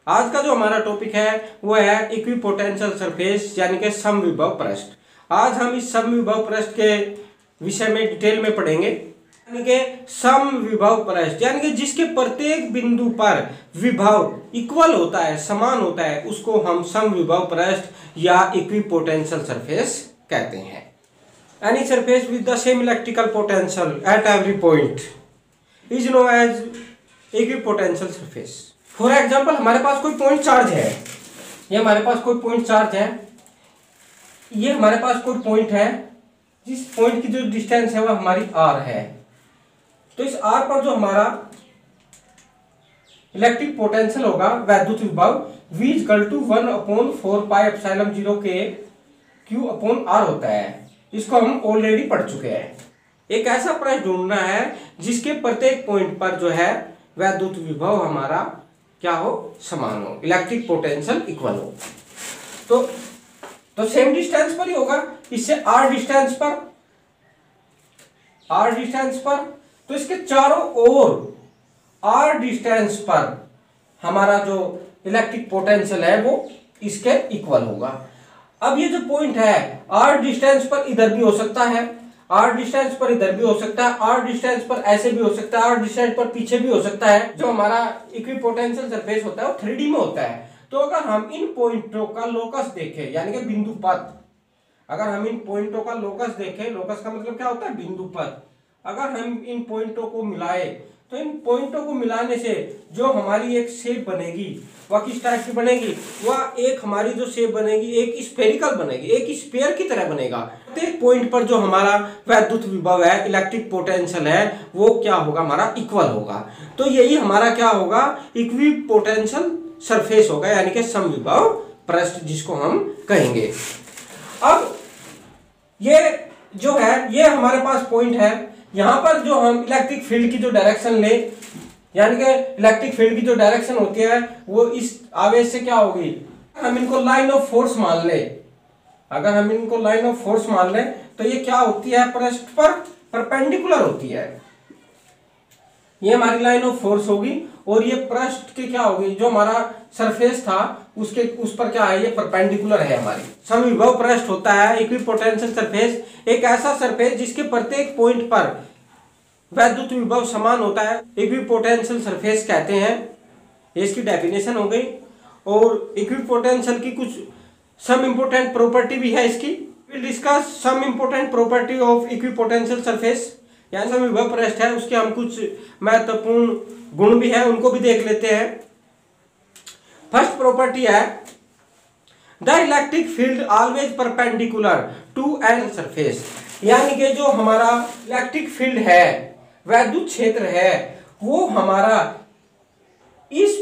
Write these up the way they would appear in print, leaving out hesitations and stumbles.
आज का जो हमारा टॉपिक है वो है इक्विपोटेंशियल सरफेस यानी कि समविभव पृष्ठ। आज हम इस समविभव पृष्ठ के विषय में डिटेल में पढ़ेंगे। यानी कि समविभव पृष्ठ यानी कि जिसके प्रत्येक बिंदु पर विभव इक्वल होता है, समान होता है, उसको हम समविभव पृष्ठ या इक्विपोटेंशियल सरफेस कहते हैं। Any surface with the same electrical potential at every point is known as equipotential surface. For example हमारे पास कोई पॉइंट चार्ज है, ये हमारे पास कोई पॉइंट चार्ज है, ये हमारे पास कोई पॉइंट है, जिस पॉइंट की जो डिस्टेंस है वो हमारी r है। तो इस r पर जो हमारा इलेक्ट्रिक पोटेंशियल होगा, वैद्युत विभव V equal to 1/4 pi epsilon 0 के Q अपॉन R होता है। इसको हम ऑलरेडी पढ़ चुके हैं। एक ऐसा पृष्ठ ढूंढना है जिसके प्रत्येक पॉइंट पर जो है वैद्युत विभव हमारा क्या हो, समान हो, इलेक्ट्रिक पोटेंशियल इक्वल हो। तो सेम डिस्टेंस पर ही होगा, इससे r डिस्टेंस पर तो इसके चारों ओर r डिस्टेंस पर हमारा जो इलेक्ट्रिक पोटेंशियल है वो इसके इक्वल होगा। अब ये जो पॉइंट है r डिस्टेंस पर इधर भी हो सकता है, r डिस्टेंस पर इधर भी हो सकता है, r डिस्टेंस पर ऐसे भी हो सकता है, r डिस्टेंस पर पीछे भी हो सकता है। जो हमारा इक्विपोटेंशियल सरफेस होता है वो 3D में होता है। तो अगर हम इन पॉइंटों का लोकस देखें यानी कि बिंदु पथ, अगर हम इन पॉइंटों का लोकस देखें, लोकस का मतलब क्या होता है, बिंदु पथ। अगर हम इन पॉइंटों को मिलाए तो इन पॉइंटों को मिलाने से जो हमारी एक शेप बनेगी वह किस टाइप की बनेगी, वह एक हमारी जो शेप बनेगी एक स्फेरिकल बनेगी, एक स्फीयर की तरह बनेगा। प्रत्येक पॉइंट पर जो हमारा वैद्युत विभव है, इलेक्ट्रिक पोटेंशियल है, वो क्या होगा, हमारा इक्वल होगा। तो यही हमारा क्या होगा, इक्विपोटेंशियल सरफेस होगा यानी कि समविभव पृष्ठ जिसको हम कहेंगे। अब ये जो है ये हमारे पास पॉइंट है, यहां पर जो हम इलेक्ट्रिक फील्ड की जो डायरेक्शन ले यानी कि इलेक्ट्रिक फील्ड की जो डायरेक्शन होती है वो इस आवेश से क्या होगी, हम इनको लाइन ऑफ फोर्स मान ले, अगर हम इनको लाइन ऑफ फोर्स मान ले तो ये क्या होती है, पृष्ठ पर परपेंडिकुलर होती है। ये हमारी लाइन ऑफ फोर्स होगी और ये पृष्ठ की क्या होगी, जो हमारा सरफेस था उसके उस पर क्या है, ये परपेंडिकुलर है। हमारी समविभव पृष्ठ होता है इक्विपोटेंशियल सरफेस, एक ऐसा सरफेस जिसके प्रत्येक पॉइंट पर वैद्युत विभव समान होता है, इक्विपोटेंशियल सरफेस कहते हैं। ये इसकी डेफिनेशन हो गई। और इक्विपोटेंशियल की कुछ सम इंपोर्टेंट प्रॉपर्टी भी है इसकी। Will discuss some important property of equipotential surface, यानी समविभव पृष्ठ है उसके हम कुछ महत्वपूर्ण गुण भी है उनको भी देख लेते हैं। फर्स्ट प्रॉपर्टी है the electric field always perpendicular to an surface, यानी कि जो हमारा इलेक्ट्रिक फील्ड है, वैद्युत क्षेत्र है, वो हमारा इस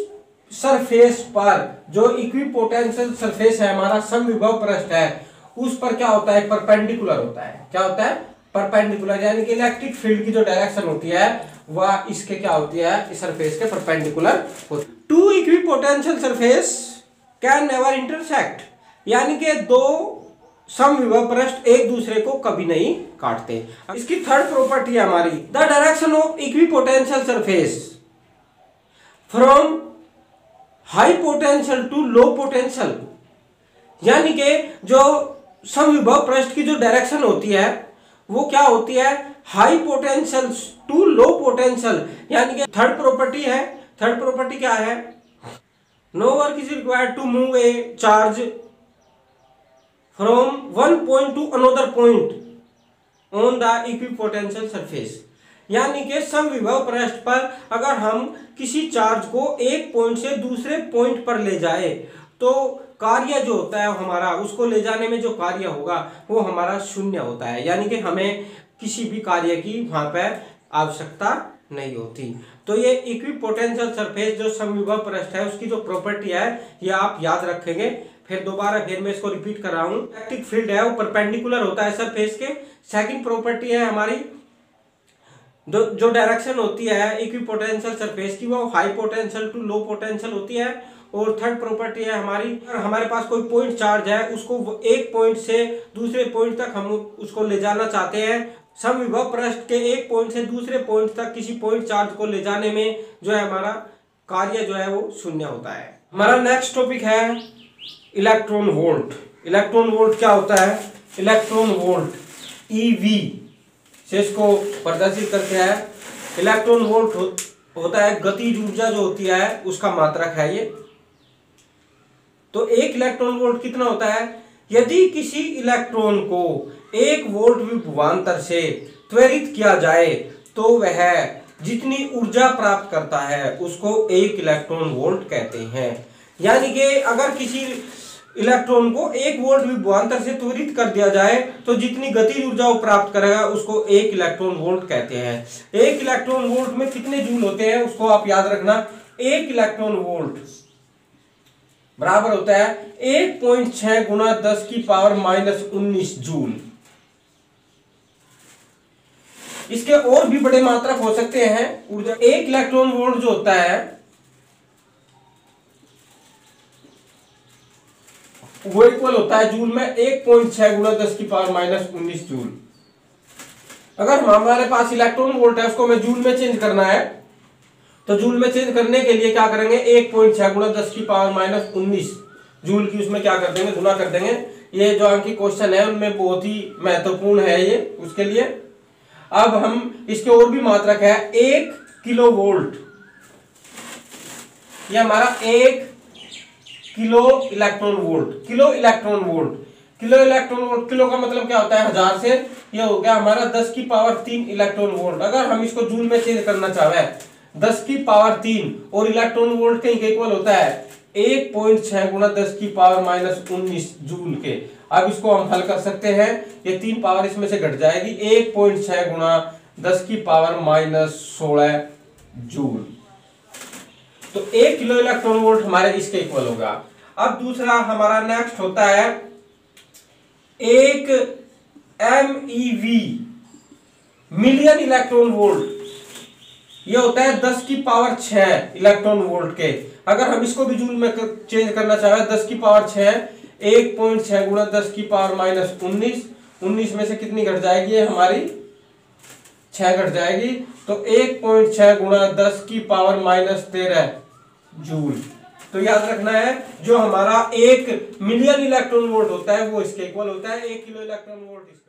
सरफेस पर जो इक्विपोटेंशियल सरफेस है, हमारा समविभव पृष्ठ है, उस पर क्या होता है, परपेंडिकुलर होता है। क्या होता है, परपेंडिकुलर, यानी कि इलेक्ट्रिक फील्ड की जो डायरेक्शन होती है वह इसके क्या होती है, इस सरफेस के परपेंडिकुलर होती है। Two equipotential surface can never intersect, यानी कि दो समविभव पृष्ठ एक दूसरे को कभी नहीं काटते। इसकी थर्ड प्रॉपर्टी है हमारी the direction of equipotential surface from high potential to low potential, यानी कि जो समविभव पृष्ठ की जो डायरेक्शन होती है वो क्या होती है, high potential to low potential. यानी कि थर्ड प्रॉपर्टी है, थर्ड प्रॉपर्टी क्या है, no work is required to move a charge from one point to another point on the equipotential surface, यानी कि समविभव पृष्ठ पर अगर हम किसी चार्ज को एक पॉइंट से दूसरे पॉइंट पर ले जाए तो कार्य जो होता है हमारा, उसको ले जाने में जो कार्य होगा वो हमारा शून्य होता है, यानी कि हमें किसी भी कार्य की वहां पर आवश्यकता नहीं होती। तो ये इक्विपोटेंशियल सरफेस जो समविभव पृष्ठ है उसकी जो प्रॉपर्टी है ये आप याद रखेंगे। फिर मैं इसको रिपीट कर रहा हूँ, इलेक्ट्रिक फील्ड है वो परपेंडिकुलर होता है सरफेस के। सेकंड प्रॉपर्टी है हमारी जो डायरेक्शन होती है इक्विपोटेंशियल सरफेस की वो high potential to low potential होती है। और थर्ड प्रॉपर्टी है हमारे पास कोई पॉइंट चार्ज है, उसको एक पॉइंट से दूसरे पॉइंट तक हम उसको ले जाना चाहते हैं, समविभव पृष्ठ के एक पॉइंट से दूसरे पॉइंट तक किसी पॉइंट चार्ज को ले जाने में जो है हमारा कार्य जो है वो शून्य होता है। हमारा नेक्स्ट टॉपिक है इलेक्ट्रॉन वोल्ट। इलेक्ट्रॉन वोल्ट क्या होता है? इलेक्ट्रॉन वोल्ट ईवी से इसको प्रदर्शित करते हैं। इलेक्ट्रॉन वोल्ट होता है गतिज ऊर्जा जो होती है उसका मात्रक है ये। तो एक इलेक्ट्रॉन वोल्ट कितना होता है? यदि किसी इलेक्ट्रॉन को 1 वोल्ट विभवांतर से त्वरित किया जाए तो वह जितनी ऊर्जा प्राप्त करता है उसको 1 इलेक्ट्रॉन वोल्ट कहते हैं। यानी कि अगर किसी इलेक्ट्रॉन को 1 वोल्ट विभवांतर से त्वरित कर दिया जाए तो जितनी गतिज ऊर्जा वो प्राप्त करेगा उसको 1 इलेक्ट्रॉन वोल्ट कहते हैं। 1 इलेक्ट्रॉन वोल्ट में कितने जूल होते हैं उसको आप याद रखना। 1 इलेक्ट्रॉन वोल्ट बराबर होता है 1.6 गुणा 10 की पावर -19 जूल। इसके और भी बड़े मात्रक हो सकते हैं ऊर्जा। 1 इलेक्ट्रॉन वोल्ट जो होता है वो इक्वल होता है जूल में 1.6 गुणा 10 की पावर -19 जूल। अगर हमारे पास इलेक्ट्रॉन वोल्ट है उसको हमें जूल में चेंज करना है तो जूल में चेंज करने के लिए क्या करेंगे? 1.6 गुणा 10 की पावर -19 जूल की उसमें क्या कर देंगे? गुना कर देंगे। ये जो आपकी क्वेश्चन है उनमें बहुत ही महत्वपूर्ण है ये उसके लिए। अब हम इसके और भी मात्रक है 1 किलो वोल्ट। ये हमारा 1 kilo electron volt. Kilo electron volt, kilo electron volt, kilo का मतलब क्या होता है? 1000 से। ये हो गया हमारा 10 की पावर 3 इलेक्ट्रॉन वोल्ट। अगर हम इसको जूल में चेंज करना चाहे 10 की पावर 3 और इलेक्ट्रॉन वोल्ट के इक्वल होता है 1.6 गुणा 10 की पावर -19 जूल के। अब इसको हम हल कर सकते हैं। ये 3 पावर इसमें से घट जाएगी। 1.6 गुणा 10 की पावर -16 जूल। तो 1 किलो इलेक्ट्रॉन वोल्ट हमारे इसके इक्वल होगा। अब दूसरा हमारा नेक्स्ट होता है 1 MeV मिलियन इलेक्ट्रॉन वोल्ट। ये होता है 10 की पावर 6 इलेक्ट्रॉन वोल्ट के। अगर हम इसको भी जूल में चेंज करना चाहे 10 की पावर 6 1.6 गुणा 10 की पावर -19, 19 में से कितनी घट जाएगी? हमारी 6 घट जाएगी। तो 1.6 गुणा 10 की पावर -13 जूल। तो याद रखना है जो हमारा 1 मिलियन इलेक्ट्रॉन वोल्ट होता है वो इसके इक्वल होता है 1 किलो इलेक्ट्रॉन वोल्ट।